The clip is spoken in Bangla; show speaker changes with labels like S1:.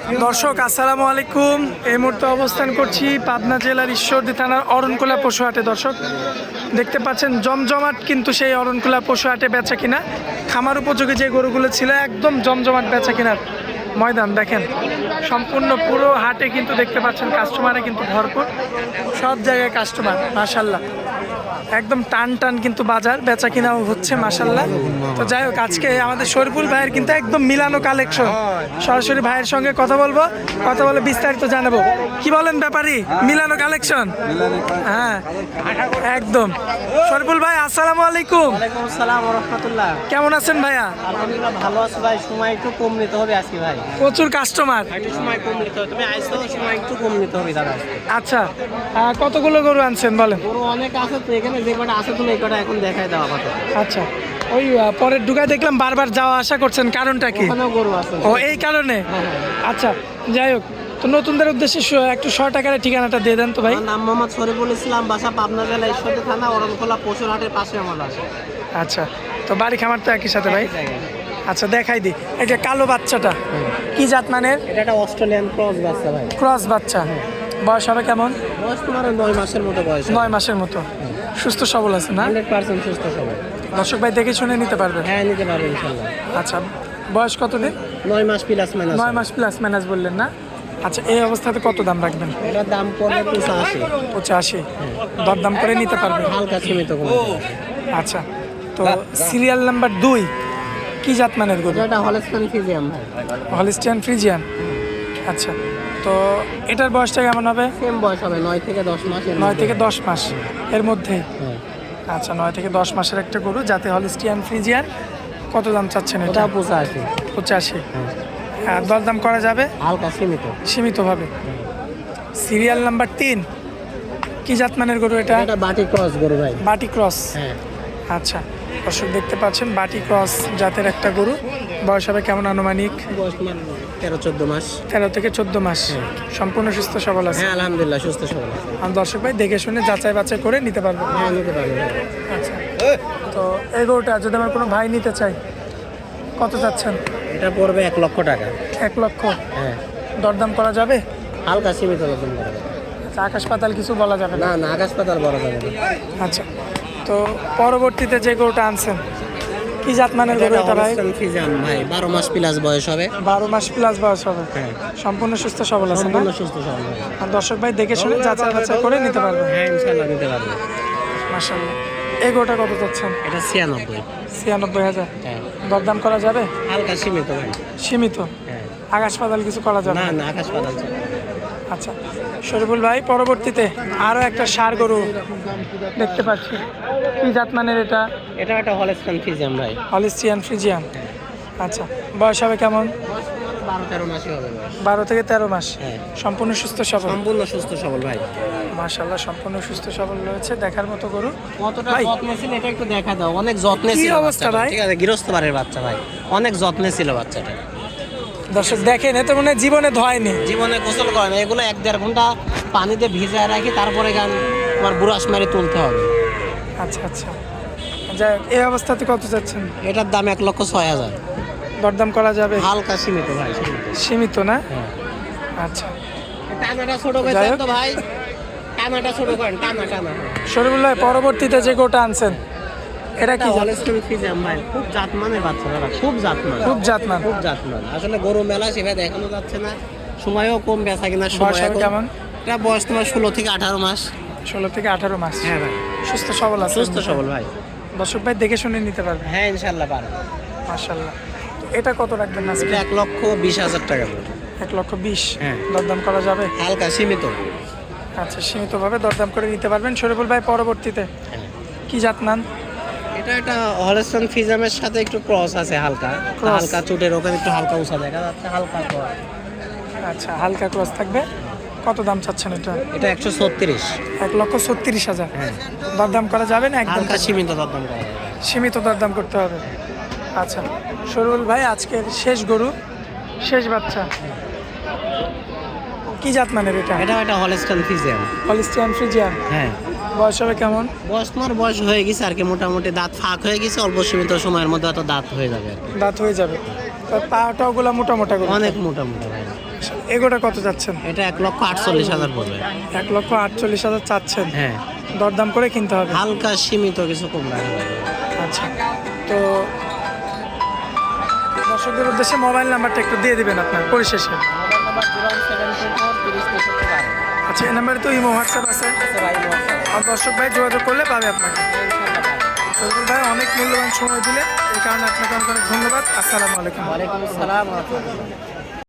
S1: দর্শক আসসালামু আলাইকুম। এই মুহূর্তে অবস্থান করছি পাবনা জেলার ঈশ্বরদী থানার অরণকুলা পশু হাটে। দর্শক দেখতে পাচ্ছেন জমজমাট কিন্তু সেই অরণকুলা পশু হাটে বেচা কিনা, খামার উপযোগী যে গরুগুলো ছিল একদম জমজমাট বেচা কিনার ময়দান। দেখেন সম্পূর্ণ পুরো হাটে কিন্তু দেখতে পাচ্ছেন কাস্টমারে কিন্তু ভরপুর, সব জায়গায় কাস্টমার মাশাল্লাহ, একদম টান টান কিন্তু বাজার বেচা কিনাও হচ্ছে মাশাল্লাহ। তো যাই হোক আজকে আমাদের শরীফুল ভাইয়ের কিন্তু একদম মিলানো কালেকশন, সরাসরি ভাইয়ের সঙ্গে কথা বলবো, কথা বলে বিস্তারিত জানাবো। কি বলেন ব্যাপারী, মিলানো কালেকশন? হ্যাঁ একদম। শরীফুল ভাই আসসালামু আলাইকুম।
S2: ওয়ালাইকুম আসসালাম ওয়া রাহমাতুল্লাহ।
S1: কেমন আছেন ভাইয়া?
S2: আলহামদুলিল্লাহ ভালো আছি ভাই। সময় একটু কম নিতে হবে আজকে ভাই,
S1: প্রচুর কাস্টমার,
S2: একটু সময় কম নিতে হবে। তুমি আইছো, সময় একটু কম নিতে হবে দাদা।
S1: আচ্ছা কতগুলো গরু আনছেন বলেন?
S2: গরু অনেক আছে তো, এখানে যে কটা আছে তুমি এই কটা এখন দেখাই দাও আপাতত।
S1: আচ্ছা ওই পরের ঢুকায় দেখলাম বারবার যাওয়া আসা করছেন, কারণটা কি?
S2: ওখানেও গরু আছে।
S1: ও এই কারণে? আচ্ছা যাই হোক, তো নতুনদের উদ্দেশ্যে একটু শর্ট আকারে ঠিকানাটা দিয়ে দেন তো ভাই।
S2: আমার নাম মোহাম্মদ শরীফুল ইসলাম, বাসা পাবনা জেলা ঈশ্বরদী থানা অরণখোলা পশুর হাটের পাশে আমার বাসা।
S1: আচ্ছা, তো বাড়ি খামার তো একই সাথে ভাই?
S2: একই জায়গায়।
S1: আচ্ছা দেখাই দিই, এই যে কালো বাচ্চাটা কি জাত মানের?
S2: এটা একটা অস্ট্রেলিয়ান ক্রস বাচ্চা ভাই।
S1: ক্রস বাচ্চা, বয়স হবে কেমন?
S2: বয়স তোমার 9 মাসের মতো বয়স।
S1: 9 মাসের মতো, সুস্থ সবল আছে না?
S2: 100% সুস্থ সবল।
S1: দর্শক ভাই দেখে শুনে নিতে পারবে?
S2: হ্যাঁ নিতে পারবে ইনশাআল্লাহ।
S1: আচ্ছা বয়স কতদিন?
S2: 9 মাস প্লাস মাইনাস।
S1: 9 মাস প্লাস মাইনাস বললেন না? আচ্ছা এই অবস্থাতে কত দাম রাখবেন?
S2: এটার দাম পড়বে 85।
S1: 85, দরদাম করে নিতে পারবে?
S2: হালকা সীমিত কোনো।
S1: আচ্ছা, তো সিরিয়াল নাম্বার 2 কি জাত মানের গরু?
S2: এটা হলস্টাইন ফ্রিজিয়ান ভাই।
S1: Holstein Friesian. আচ্ছা, তো এটার বয়সটা কেমন হবে?
S2: সেম বয়স হবে 9 থেকে 10 মাস।
S1: 9 থেকে 10 মাস এর মধ্যে।
S2: হ্যাঁ।
S1: আচ্ছা 9 থেকে 10 মাসের একটা গরু যাতে হলিস্টিয়ান ফ্রিজিয়ান। কত দাম চাচ্ছেন
S2: ওটা
S1: এটা?
S2: 85।
S1: 85। হ্যাঁ দরদাম করা যাবে
S2: হালকা সীমিত।
S1: সীমিতভাবে। সিরিয়াল নাম্বার 3 কি জাত মানের গরু এটা?
S2: এটা বাটি ক্রস গরু ভাই।
S1: বাটি ক্রস।
S2: হ্যাঁ।
S1: আচ্ছা দর্শক দেখতে পাচ্ছেন বাটি ক্রস জাতের একটা গরু, বয়স হবে কেমন আনুমানিক?
S2: বয়স তোমার 13-14 মাস।
S1: 13 থেকে 14 মাস। সম্পূর্ণ সুস্থ সবল আছে?
S2: হ্যাঁ আলহামদুলিল্লাহ সুস্থ সবল আছে।
S1: আর দর্শক ভাই দেখে শুনে যাচাই বাছাই করে নিতে পারবে?
S2: হ্যাঁ নিতে পারবে।
S1: আচ্ছা, তো এই গরুটা যদি আমার কোনো ভাই নিতে চাই কত চাচ্ছেন?
S2: এটা পড়বে 1 লক্ষ টাকা।
S1: 1 লক্ষ।
S2: হ্যাঁ
S1: দরদাম করা যাবে?
S2: হালকা সীমিত রকম করে।
S1: আচ্ছা আকাশ পাতাল কিছু বলা যাবে না?
S2: না না আকাশ পাতাল বড় যাবে না।
S1: আচ্ছা, তো পরবর্তীতে যে গরুটা আনছেন কি জাত মানের গরু এটা ভাই?
S2: হলস্টাইন ফ্রিজিয়ান ভাই, 12 মাস প্লাস বয়স হবে।
S1: 12 মাস প্লাস বয়স হবে।
S2: হ্যাঁ
S1: সম্পূর্ণ সুস্থ সবল আছে না?
S2: সম্পূর্ণ সুস্থ সবল।
S1: আর দর্শক ভাই দেখে শুনে যাচাই বাছাই করে নিতে পারবে?
S2: হ্যাঁ ইনশাআল্লাহ নিতে পারবে।
S1: মাশাআল্লাহ। এই গরুটা কত চাচ্ছেন?
S2: এটা 96।
S1: 96,000।
S2: হ্যাঁ
S1: দরদাম করা যাবে?
S2: হালকা সীমিত ভাই।
S1: সীমিত,
S2: হ্যাঁ
S1: আকাশ পাতাল কিছু করা যাবে
S2: না
S1: না?
S2: না আকাশ পাতাল ছাড়া।
S1: আচ্ছা শরীফুল ভাই পরবর্তীতে আরও একটা ষাঁড় গরু দেখতে পাচ্ছি, কি জাত মানের এটা?
S2: এটা একটা হলস্টাইন ফ্রিজিয়ান ভাই।
S1: Holstein Friesian. আচ্ছা বয়স হবে কেমন?
S2: 12-13 মাসই হবে বয়স।
S1: 12 থেকে 13 মাস।
S2: হ্যাঁ
S1: সম্পূর্ণ সুস্থ সবল?
S2: সম্পূর্ণ সুস্থ সবল ভাই।
S1: মাশাআল্লাহ সম্পূর্ণ সুস্থ সবল রয়েছে, দেখার মতো গরু।
S2: কতটা
S1: ভাই
S2: যত্নে ছিল এটা একটু দেখা দাও। অনেক যত্নে
S1: কি
S2: ছিল
S1: অবস্থা
S2: বাচ্চাটা।
S1: ভাই?
S2: ঠিক আছে গৃহস্থ বাড়ির বাচ্চা ভাই, অনেক যত্নে ছিল বাচ্চাটা।
S1: দর্শক দেখেন এ তো মনে হয় জীবনে ধোয়নি।
S2: জীবনে গোসল করে না, এগুলো 1-1.5 ঘন্টা পানিতে ভিজায় রাখি, তারপরে গান তোমার বুরাশ মারি তুলতে হবে।
S1: আচ্ছা আচ্ছা, যাই হোক এই অবস্থাতে কত যাচ্ছেন?
S2: এটার দাম 1,06,000।
S1: দরদাম করা যাবে?
S2: হালকা সীমিত ভাই, সীমিত।
S1: সীমিত না?
S2: হ্যাঁ।
S1: আচ্ছা
S2: টানাটা ছোট করে
S1: যাই
S2: দেন
S1: হোক।
S2: তো ভাই, টানাটা ছোট করেন, টানা টানা।
S1: শরীফুল ভাই পরবর্তীতে যে গরুটা আনছেন এটা কি জাত?
S2: হলস্টাইন ফ্রিজিয়ান ভাই, খুব জাতমানের বাচ্চা দাদা, খুব জাতমান।
S1: খুব জাতমান।
S2: খুব জাতমান। আসলে গরু মেলা সেভাবে দেখানো যাচ্ছে না, সময়ও কম, বেচা কিনার সময়
S1: বয়স হবে
S2: কম।
S1: কেমন?
S2: এটা বয়স তোমার 16 থেকে 18 মাস।
S1: 16 থেকে 18 মাস।
S2: হ্যাঁ ভাই
S1: সুস্থ সবল আছে?
S2: সুস্থ সবল ভাই।
S1: দর্শক ভাই দেখে শুনে নিতে পারবে?
S2: হ্যাঁ ইনশাল্লাহ পারবে।
S1: মাশাআল্লাহ। তো এটা কত রাখবেন না?
S2: এটা 1,20,000 টাকা পড়বে।
S1: 1,20,000।
S2: হ্যাঁ।
S1: দরদাম করা যাবে?
S2: হালকা সীমিত।
S1: আচ্ছা সীমিতভাবে দরদাম করে নিতে পারবেন। শরীফুল ভাই পরবর্তীতে
S2: হ্যাঁ।
S1: কি জাত মান?
S2: এটা একটা হলস্টাইন ফ্রিজিয়ানের সাথে একটু ক্রস আছে, হালকা
S1: Cross।
S2: হালকা চুটের ওখানে একটু হালকা উঁচা দেখা যাচ্ছে, হালকা ক্রস।
S1: আচ্ছা হালকা ক্রস থাকবে। কত দাম চাচ্ছেন এটা?
S2: এটা 136।
S1: 1,36,000।
S2: হ্যাঁ
S1: দরদাম করা যাবে না? একদম
S2: হালকা সীমিত দরদাম করা যাবে।
S1: সীমিত দরদাম করতে হবে। আচ্ছা শরীফুল ভাই আজকের শেষ গরু, শেষ বাচ্চা, কি জাত মানের এটা?
S2: এটা একটা হলস্টাইন ফ্রিজিয়ান।
S1: Holstein Friesian.
S2: হ্যাঁ
S1: বয়স হবে কেমন?
S2: বয়স তোমার বয়স হয়ে গেছে আর কি, মোটামুটি দাঁত ফাঁক হয়ে গেছে, অল্প সীমিত সময়ের মধ্যে এত দাঁত হয়ে যাবে আর কি।
S1: দাঁত হয়ে যাবে। পাটাগুলো মোটা মোটা গরু।
S2: অনেক মোটা মোটা ভাই।
S1: এগোটা কত চাচ্ছেন?
S2: এটা 1,48,000 পড়বে।
S1: 1,48,000 চাচ্ছেন,
S2: হ্যাঁ,
S1: দরদাম করে কিনতে হবে।
S2: হালকা সীমিত কিছু কম রাখা যাবে।
S1: আচ্ছা, তো দর্শকদের উদ্দেশ্যে মোবাইল নাম্বারটা একটু দিয়ে দিবেন আপনার পরিশেষে।
S2: Mobile number 0743063।
S1: আচ্ছা, এই নাম্বারে তো ইমো হোয়াটসঅ্যাপ আছে, আর দর্শক ভাই যোগাযোগ করলে পাবে আপনাকে। শরীফুল ভাই অনেক মূল্যবান সময় দিলে, এই কারণে আপনাকে অনেক অনেক ধন্যবাদ। আসসালামু আলাইকুম।
S2: ওয়ালাইকুম আসসালাম ওয়া রাহমাতুল্লাহ।